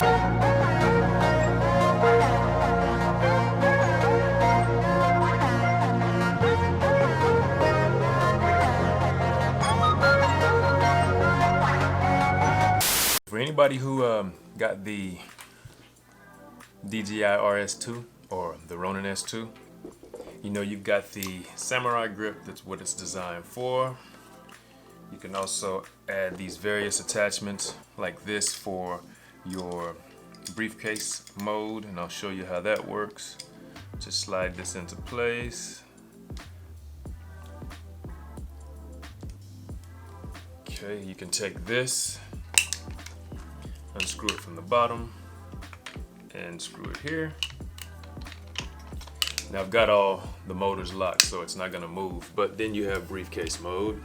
For anybody who got the DJI RS2 or the Ronin S2, you know you've got the samurai grip. That's what it's designed for. You can also add these various attachments like this for your briefcase mode, and I'll show you how that works. Just slide this into place. Okay, you can take this, unscrew it from the bottom, and screw it here. Now I've got all the motors locked, so it's not gonna move, but then you have briefcase mode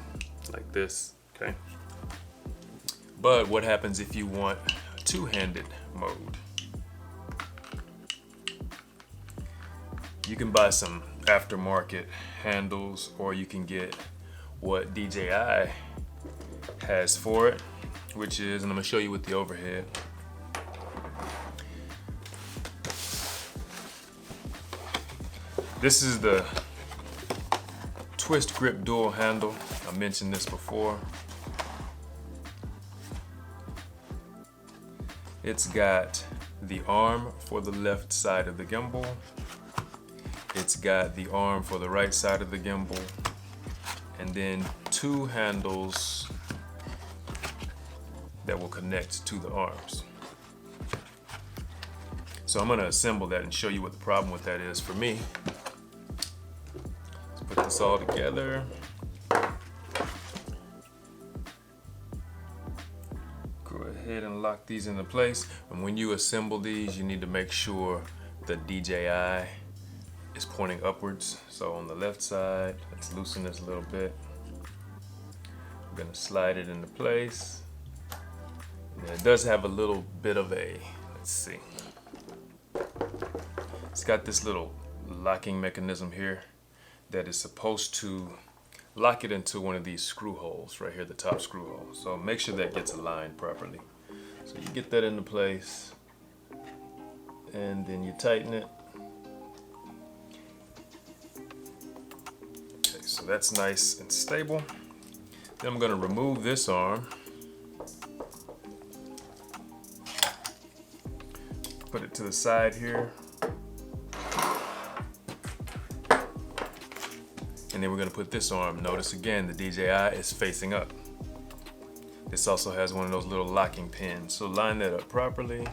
like this, okay? But what happens if you want two-handed mode? You can buy some aftermarket handles, or you can get what DJI has for it, which is, and I'm gonna show you with the overhead. This is the twist grip dual handle. I mentioned this before. It's got the arm for the left side of the gimbal. It's got the arm for the right side of the gimbal. And then two handles that will connect to the arms. So I'm gonna assemble that and show you what the problem with that is for me. Let's put this all together. Go ahead and lock these into place. And when you assemble these, you need to make sure the DJI is pointing upwards. So on the left side, let's loosen this a little bit. I'm gonna slide it into place. And it does have a little bit of a, let's see. It's got this little locking mechanism here that is supposed to lock it into one of these screw holes right here, the top screw hole. So make sure that gets aligned properly. So you get that into place, and then you tighten it. Okay, so that's nice and stable. Then I'm gonna remove this arm. Put it to the side here. And then we're gonna put this arm. Notice again, the DJI is facing up. This also has one of those little locking pins. So line that up properly.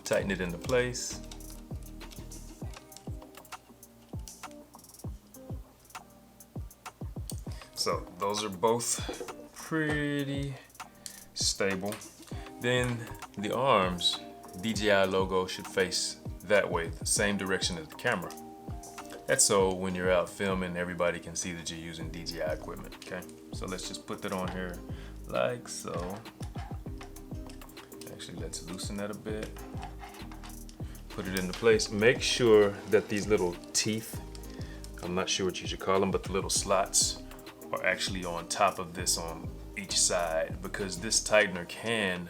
Tighten it into place. So those are both pretty stable. Then the arms, DJI logo should face that way, the same direction as the camera. That's so when you're out filming, everybody can see that you're using DJI equipment, okay? So let's just put that on here like so. Actually, let's loosen that a bit. Put it into place. Make sure that these little teeth, I'm not sure what you should call them, but the little slots are actually on top of this on each side, because this tightener can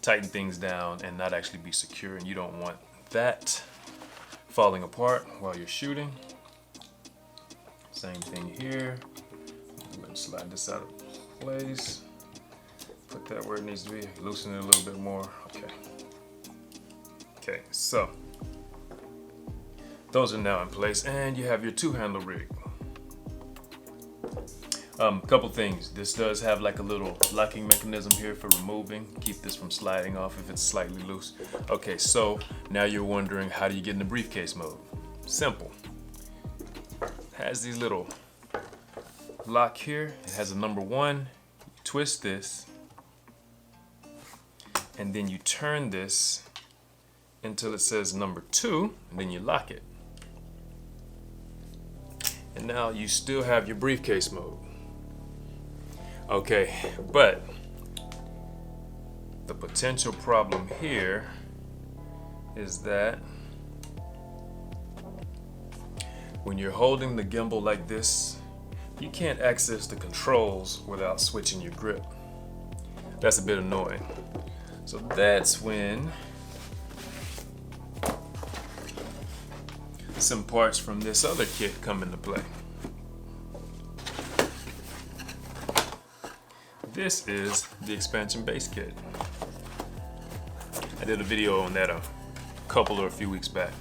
tighten things down and not actually be secure, and you don't want that falling apart while you're shooting. Same thing here. I'm going to slide this out of place. Put that where it needs to be. Loosen it a little bit more. Okay. Okay, so those are now in place, and you have your two-handle rig. Couple things. This does have like a little locking mechanism here for removing. Keep this from sliding off if it's slightly loose. Okay, so now you're wondering, how do you get into briefcase mode? Simple. It has these little lock here. It has a number 1. You twist this, and then you turn this until it says number 2, and then you lock it. And now you still have your briefcase mode. Okay, but the potential problem here is that when you're holding the gimbal like this, you can't access the controls without switching your grip. That's a bit annoying. So that's when some parts from this other kit come into play. This is the expansion base kit. I did a video on that a couple or a few weeks back.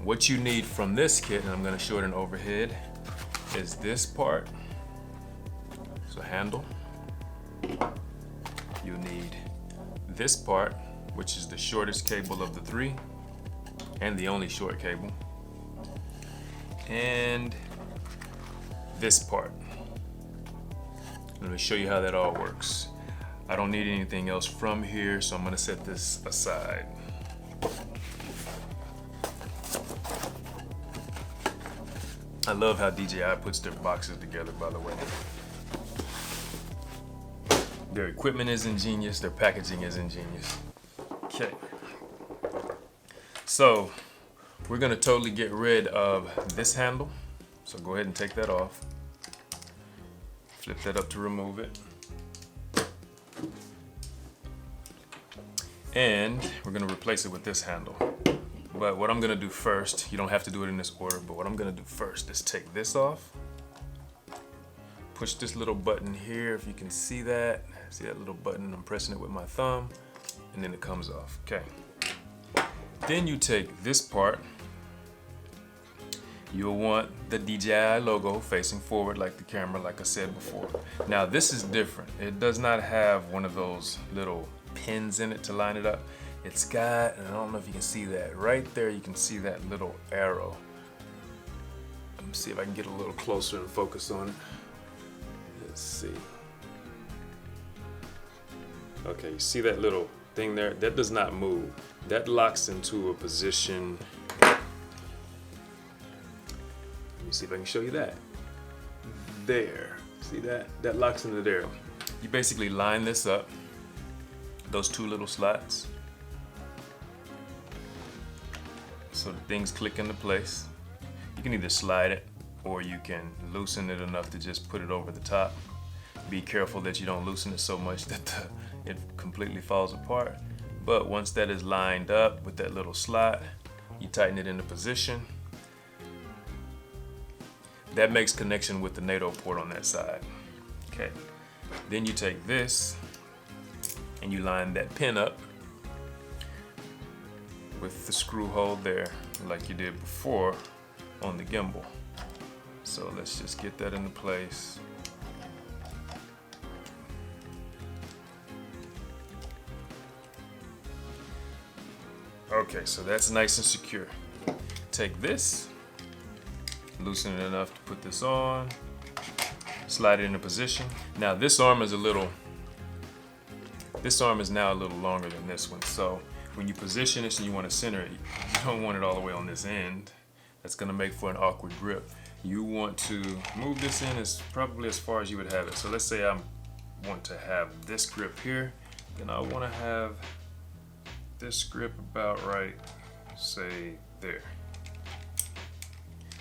What you need from this kit, and I'm going to show it in overhead, is this part. So handle. You need this part, which is the shortest cable of the three, and the only short cable. And this part. Let me show you how that all works. I don't need anything else from here, so I'm gonna set this aside. I love how DJI puts their boxes together, by the way. Their equipment is ingenious, their packaging is ingenious. Okay. So, we're gonna totally get rid of this handle. So go ahead and take that off. Flip that up to remove it. And we're gonna replace it with this handle. But what I'm gonna do first, you don't have to do it in this order, but what I'm gonna do first is take this off. Push this little button here, if you can see that. See that little button? I'm pressing it with my thumb, and then it comes off, okay. Then you take this part. You'll want the DJI logo facing forward like the camera, like I said before. Now this is different. It does not have one of those little pins in it to line it up. It's got, and I don't know if you can see that, right there you can see that little arrow. Let me see if I can get a little closer and focus on it. Let's see. Okay, you see that little thing there? That does not move. That locks into a position. Let me see if I can show you that. There, see that? That locks into there. You basically line this up, those two little slots, so the things click into place. You can either slide it or you can loosen it enough to just put it over the top. Be careful that you don't loosen it so much that it completely falls apart. But once that is lined up with that little slot, you tighten it into position. That makes connection with the NATO port on that side. Okay. Then you take this and you line that pin up with the screw hole there, like you did before on the gimbal. So let's just get that into place. Okay, so that's nice and secure. Take this, loosen it enough to put this on, slide it into position. Now this arm is now a little longer than this one. So when you position this and you want to center it, you don't want it all the way on this end. That's gonna make for an awkward grip. You want to move this in as probably as far as you would have it. So let's say I want to have this grip here, then I want to have this grip about right, say there.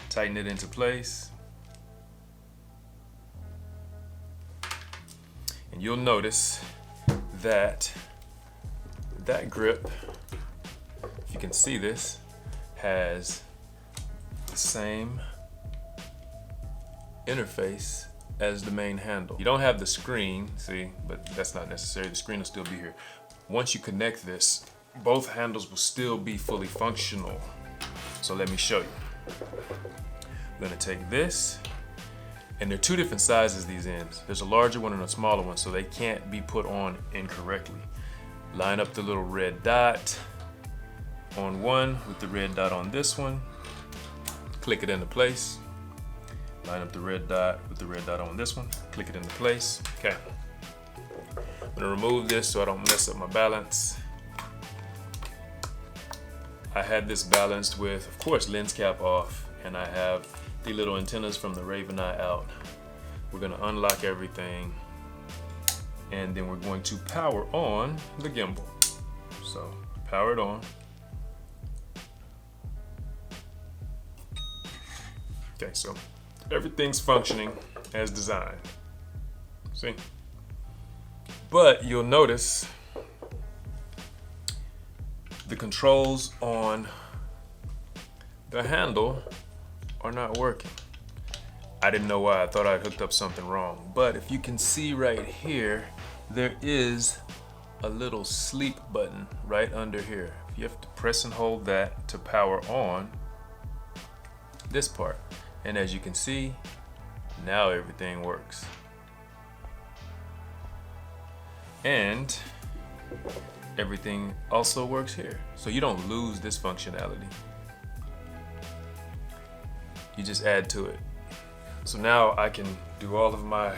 Tighten it into place. And you'll notice that that grip, if you can see this, has the same interface as the main handle. You don't have the screen, see, but that's not necessary. The screen will still be here. Once you connect this, both handles will still be fully functional. So let me show you. I'm gonna take this, and there are two different sizes, these ends. There's a larger one and a smaller one, so they can't be put on incorrectly. Line up the little red dot on one with the red dot on this one. Click it into place. Line up the red dot with the red dot on this one. Click it into place. Okay. I'm gonna remove this so I don't mess up my balance. I had this balanced with, of course, lens cap off, and I have the little antennas from the Raven Eye out. We're gonna unlock everything, and then we're going to power on the gimbal. So, power it on. Okay, so everything's functioning as designed. See? But you'll notice the controls on the handle are not working. I didn't know why. I thought I hooked up something wrong. But if you can see right here, there is a little sleep button right under here. You have to press and hold that to power on this part. And as you can see, now everything works. And everything also works here. So you don't lose this functionality. You just add to it. So now I can do all of my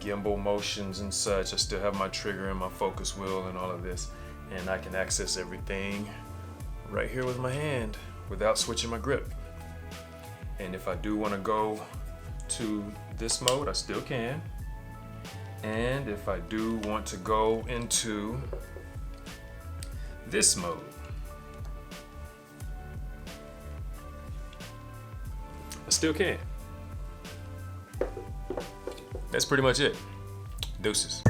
gimbal motions and such. I still have my trigger and my focus wheel and all of this. And I can access everything right here with my hand without switching my grip. And if I do want to go to this mode, I still can. And if I do want to go into this mode, I still can. That's pretty much it. Deuces.